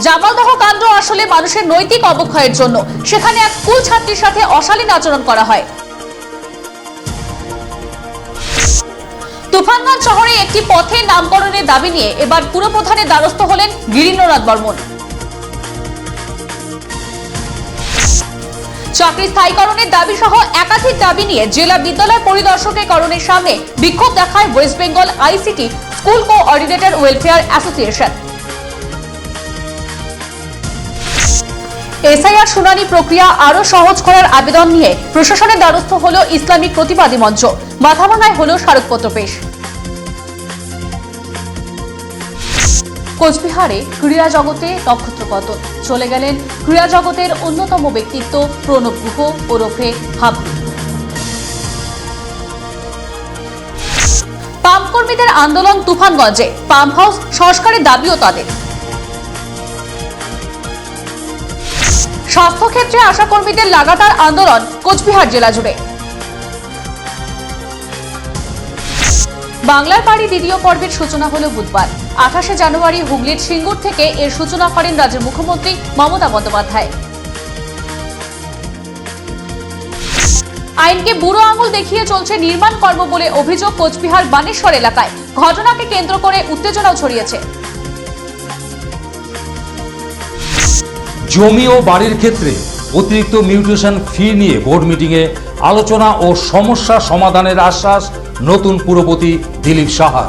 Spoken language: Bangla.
জামালদহ কাণ্ড আসলে মানুষের নৈতিক অবক্ষয়ের জন্য। সেখানে এক স্কুল ছাত্রীর সাথে অশালীন আচরণ করা হয়। তুফানগঞ্জ শহরে একটি পথের নামকরণের দাবি নিয়ে এবার পুরপ্রধানের দ্বারস্থ হলেন গিরীন্দ্রনাথ বর্মন। চাকরি স্থায়ীকরণের দাবি সহ একাধিক দাবি নিয়ে জেলা বিদ্যালয় পরিদর্শকের করণের সামনে বিক্ষোভ দেখায় West Bengal ICT school coordinator welfare association. SIR শুনানি প্রক্রিয়া আরো সহজ করার আবেদন নিয়ে প্রশাসনের দ্বারস্থ হলো ইসলামিক প্রতিবাদী মঞ্চ। মাথাভাঙায় হলো স্মারকপত্র পেশ। কোচবিহারে ক্রীড়া জগতে নক্ষত্রপতন, চলে গেলেন ক্রীড়া জগতের অন্যতম ব্যক্তিত্ব প্রণব গুহ ওরফে হাবলু। পাম্প কর্মীদের আন্দোলন তুফানগঞ্জে, পাম্প হাউস সংস্কারের দাবিও তাদের। স্বাস্থ্যক্ষেত্রে আশা কর্মীদের লাগাতার আন্দোলন কোচবিহার জেলা জুড়ে। বাংলার বাড়ি দ্বিতীয় পর্বের সূচনা হলো বুধবার। 28 জানুয়ারি হুগলির সিঙ্গুর থেকে এর সূচনা করেন রাজ্যের মুখ্যমন্ত্রী মমতা বন্দ্যোপাধ্যায়। আইনকে বুড়ো আঙুল দেখিয়ে চলছে নির্মাণ কর্ম বলে অভিযোগ কোচবিহার বানেশ্বর এলাকায়। ঘটনাকে কেন্দ্র করে উত্তেজনাও ছড়িয়েছে। জমি ও বাড়ির ক্ষেত্রে অতিরিক্ত মিউটেশন ফি নিয়ে বোর্ড মিটিংয়ে আলোচনা ও সমস্যা সমাধানের আশ্বাস নতুন পুরপতি দিলীপ সাহার।